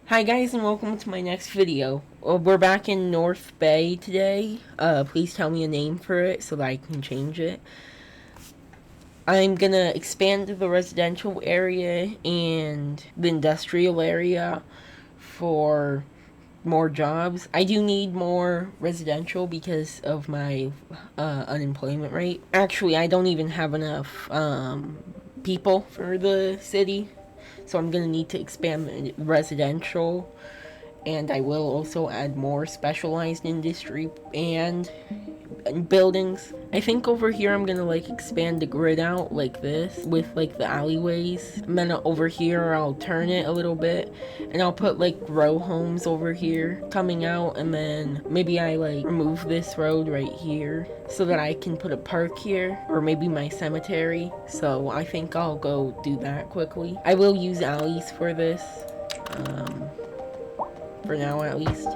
Hi guys and welcome to my next video. We're back in North Bay today. Please tell me a name for it so that I can change it. I'm gonna expand the residential area and the industrial area for more jobs. I do need more residential because of my unemployment rate. Actually, I don't even have enough people for the city. So I'm gonna need to expand the residential, and I will also add more specialized industry and buildings. I think over here I'm gonna expand the grid out like this with the alleyways, and then over here I'll turn it a little bit and I'll put row homes over here coming out, and then maybe I remove this road right here so that I can put a park here, or maybe my cemetery. So I think I'll go do that quickly. I will use alleys for this, for now at least.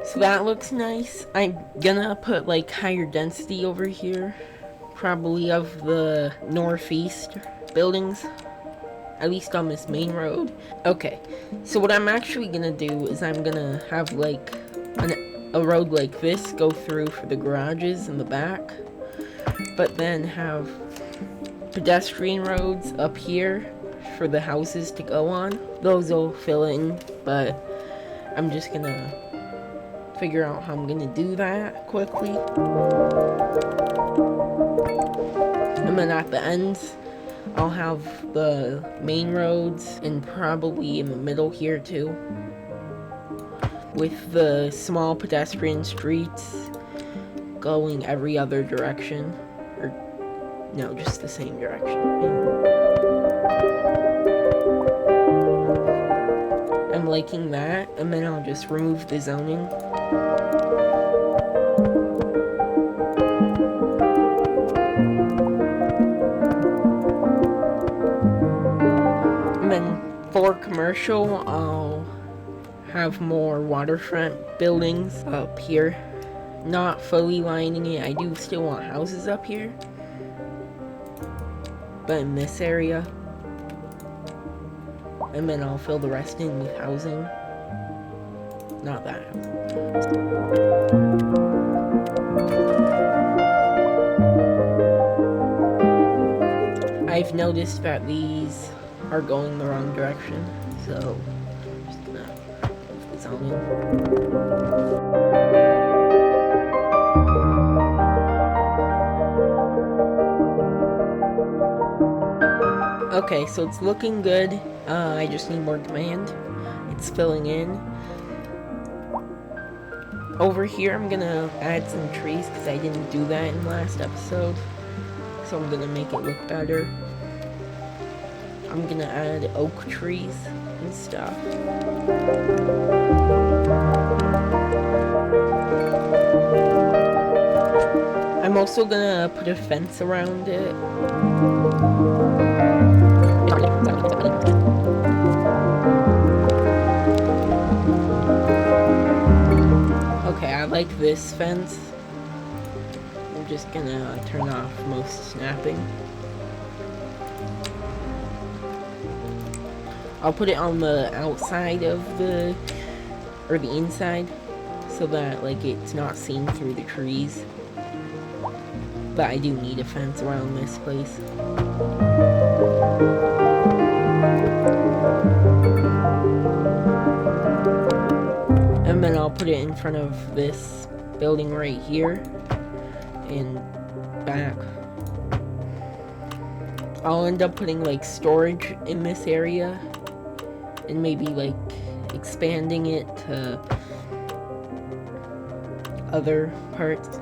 So that looks nice. I'm gonna put higher density over here, probably of the northeast buildings, at least on this main road. Okay, so what I'm actually gonna do is I'm gonna have a road like this go through for the garages in the back, but then have pedestrian roads up here for the houses to go on. Those will fill in, but I'm just gonna figure out how I'm gonna do that quickly. And then at the ends I'll have the main roads, and probably in the middle here too, with the small pedestrian streets going every other direction, or no, just the same direction. I'm liking that, and then I'll just remove the zoning. And then for commercial, I'll have more waterfront buildings up here. Not fully lining it. I do still want houses up here, but in this area. And then I'll fill the rest in with housing. Not that house. I've noticed that these are going the wrong direction, so I'm just gonna move this on in. Okay, so it's looking good. I just need more demand. It's filling in. Over here I'm gonna add some trees because I didn't do that in the last episode. So I'm gonna make it look better. I'm gonna add oak trees and stuff. I'm also gonna put a fence around it. Okay, I like this fence. I'm just gonna turn off most snapping. I'll put it on the outside of the inside, so that it's not seen through the trees. But I do need a fence around this place. And then I'll put it in front of this building right here and back. I'll end up putting storage in this area, and maybe expanding it to other parts.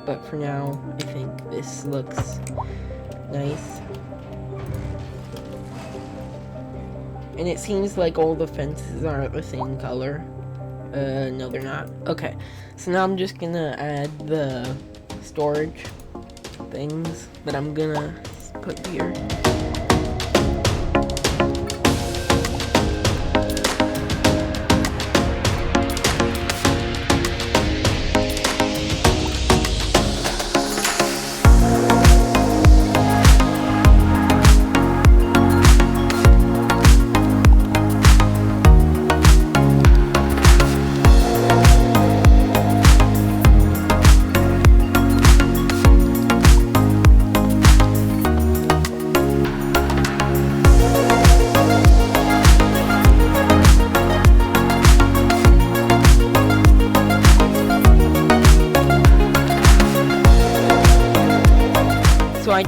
But for now, I think this looks nice. And it seems like all the fences are the same color. No, they're not. Okay, so now I'm just gonna add the storage things that I'm gonna put here.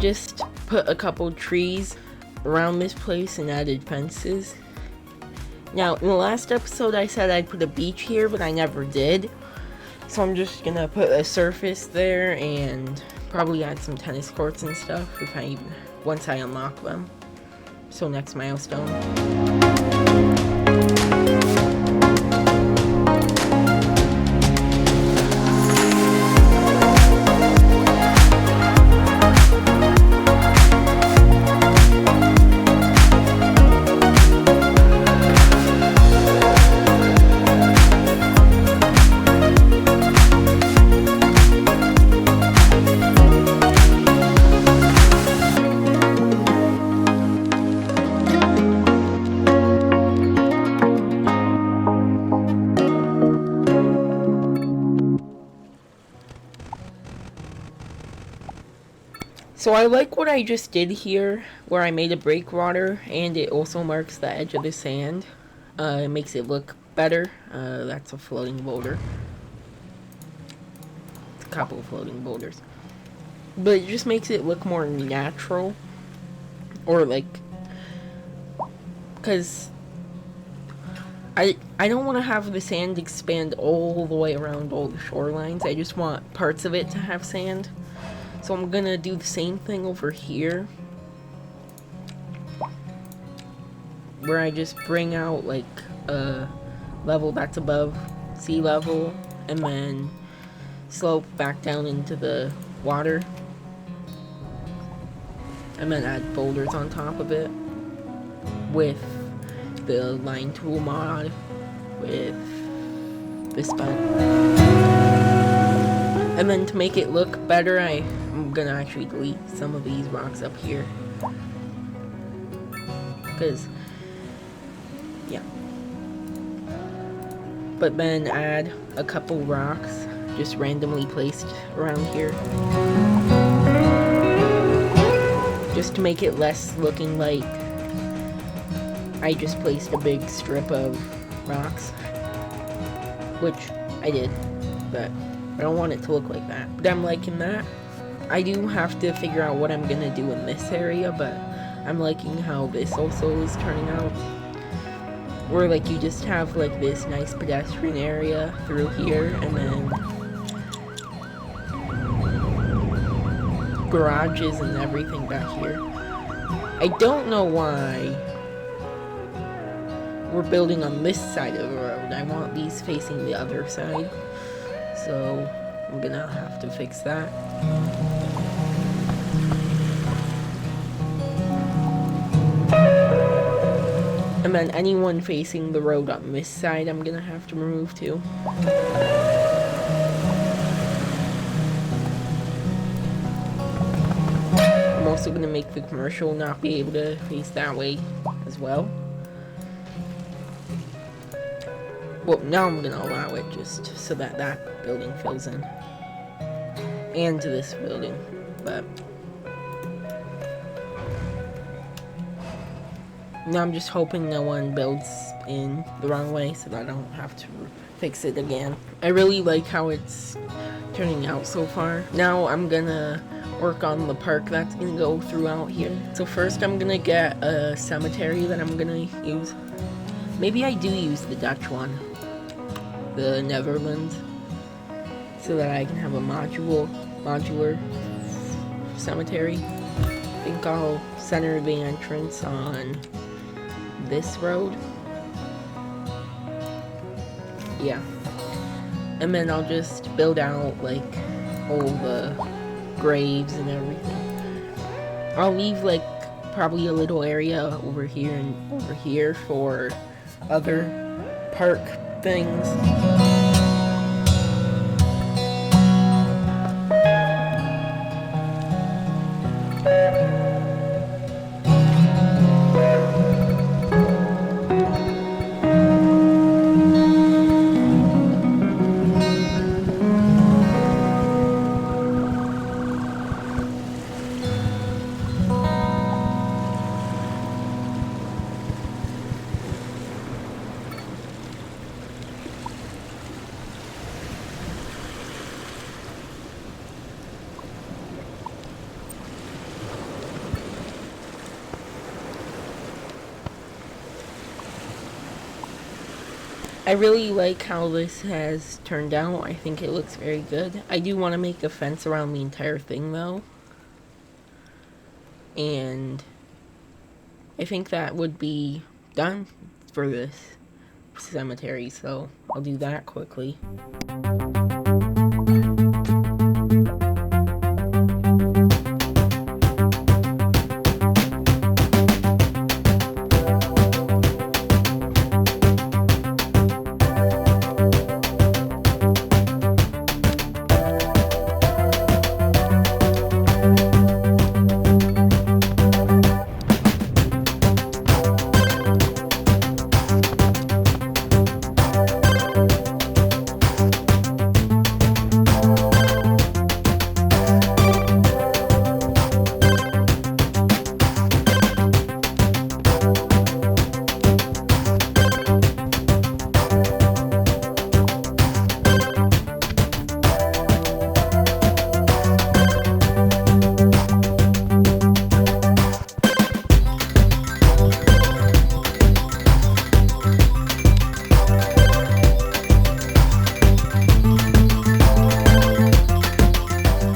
just put a couple trees around this place and added fences. Now, in the last episode I said I'd put a beach here, but I never did. So I'm just gonna put a surface there and probably add some tennis courts and stuff once I unlock them. So next milestone. So I like what I just did here, where I made a breakwater, and it also marks the edge of the sand. It makes it look better. That's a floating boulder. It's a couple of floating boulders. But it just makes it look more natural. Or like, because I don't want to have the sand expand all the way around all the shorelines. I just want parts of it to have sand. So I'm gonna do the same thing over here, where I just bring out like a level that's above sea level and then slope back down into the water, and then add boulders on top of it with the line tool mod with this button. And then to make it look better, I'm gonna actually delete some of these rocks up here. Because, yeah. But then add a couple rocks just randomly placed around here. Just to make it less looking like I just placed a big strip of rocks. Which I did, but I don't want it to look like that. But I'm liking that. I do have to figure out what I'm gonna do in this area, but I'm liking how this also is turning out. Where like you just have like this nice pedestrian area through here, and then garages and everything back here. I don't know why we're building on this side of the road. I want these facing the other side. So I'm gonna have to fix that. And then anyone facing the road on this side I'm gonna have to remove too. I'm also gonna make the commercial not be able to face that way as well. Well, now I'm gonna allow it just so that that building fills in. And to this building, but now I'm just hoping no one builds in the wrong way so that I don't have to fix it again. I really like how it's turning out so far. Now I'm gonna work on the park that's gonna go throughout here. So first I'm gonna get a cemetery that I'm gonna use. Maybe I do use the Dutch one, the Netherlands, so that I can have a modular cemetery. I think I'll center the entrance on this road. Yeah. And then I'll just build out like all the graves and everything. I'll leave like probably a little area over here and over here for other park things. I really like how this has turned out. I think it looks very good. I do want to make a fence around the entire thing though. And I think that would be done for this cemetery, so I'll do that quickly.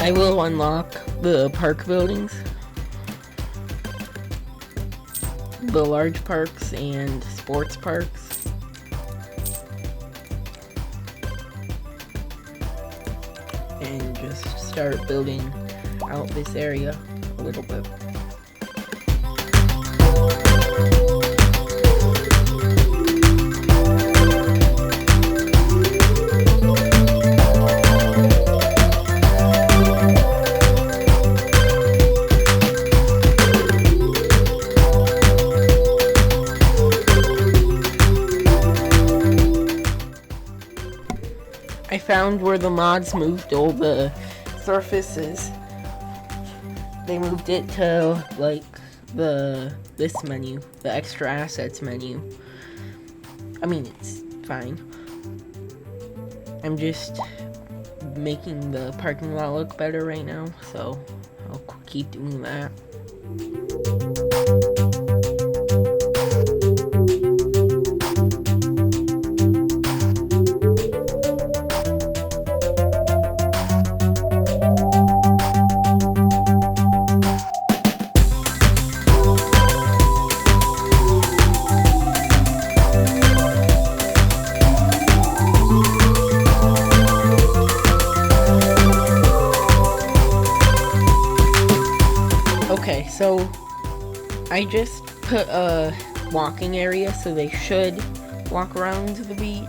I will unlock the park buildings, the large parks and sports parks. And just start building out this area a little bit. I found where the mods moved all the surfaces. They moved it to like this menu, the extra assets menu. I mean, it's fine. I'm just making the parking lot look better right now, so I'll keep doing that. Okay, so I just put a walking area so they should walk around the beach,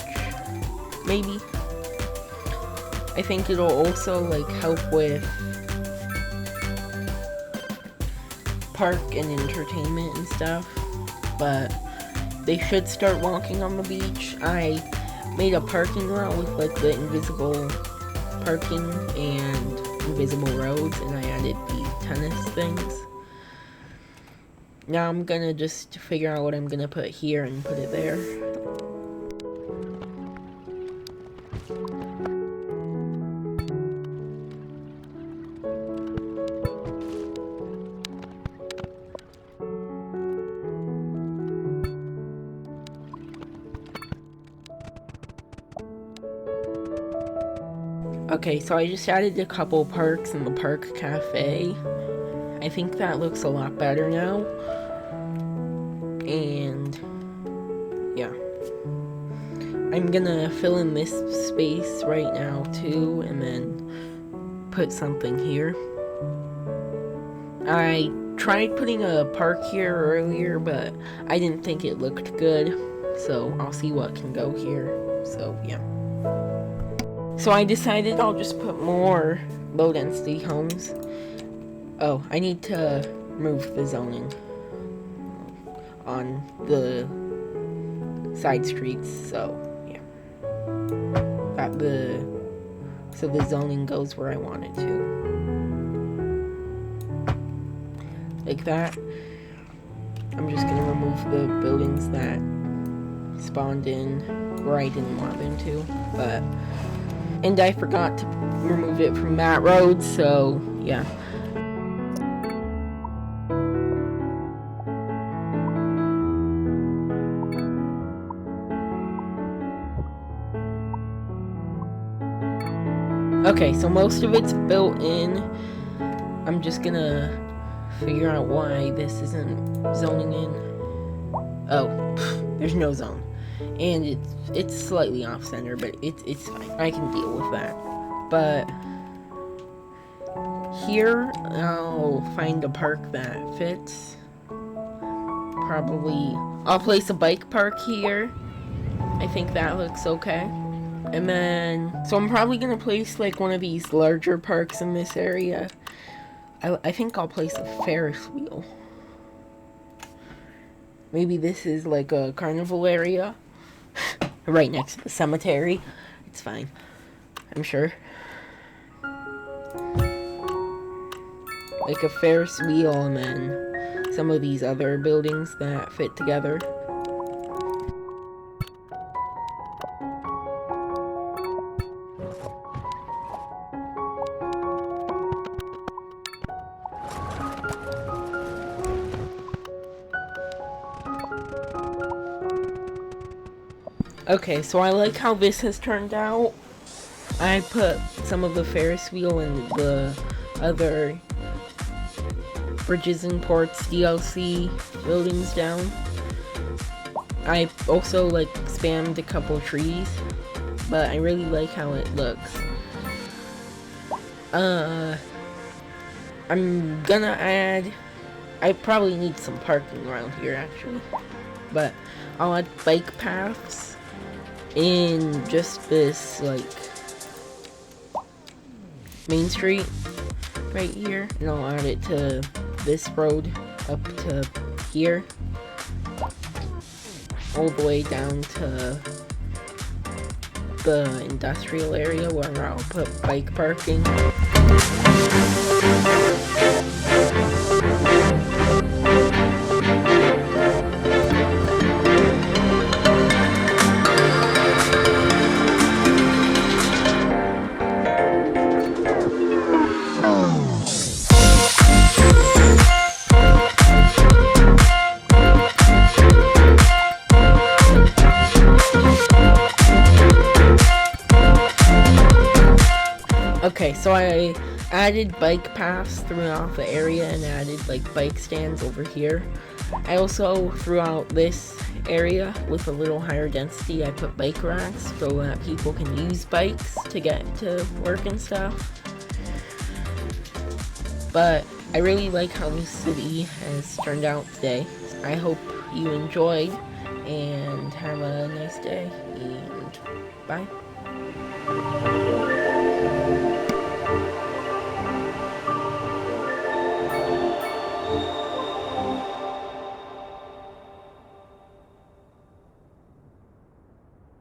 maybe. I think it'll also like help with park and entertainment and stuff, but they should start walking on the beach. I made a parking lot with like the invisible parking and invisible roads, and I added the tennis things. Now I'm gonna just figure out what I'm gonna put here and put it there. Okay, so I just added a couple parks in the park cafe. I think that looks a lot better now. And yeah, I'm gonna fill in this space right now too, and then put something here. I tried putting a park here earlier, but I didn't think it looked good, so I'll see what can go here. So yeah. So I decided I'll just put more low density homes. Oh, I need to remove the zoning on the side streets, so yeah. So the zoning goes where I want it to. Like that. I'm just gonna remove the buildings that spawned in where I didn't want them to, and I forgot to remove it from that road, so yeah. Okay, so most of it's built in. I'm just gonna figure out why this isn't zoning in. Oh, there's no zone. And it's slightly off center, but it's fine. I can deal with that. But here I'll find a park that fits. Probably I'll place a bike park here. I think that looks okay. And then, so I'm probably gonna place like one of these larger parks in this area. I think I'll place a Ferris wheel. Maybe this is like a carnival area. Right next to the cemetery. It's fine, I'm sure. Like a Ferris wheel and then some of these other buildings that fit together. Okay, so I like how this has turned out. I put some of the Ferris wheel and the other Bridges and Ports DLC buildings down. I also like spammed a couple trees, but I really like how it looks. I'm gonna add, I probably need some parking around here actually, but I'll add bike paths in just this like main street right here, and I'll add it to this road up to here, all the way down to the industrial area where I'll put bike parking. Okay, so I added bike paths throughout the area and added like bike stands over here. I also, throughout this area with a little higher density, I put bike racks so that people can use bikes to get to work and stuff. But I really like how this city has turned out today. I hope you enjoyed and have a nice day, and bye.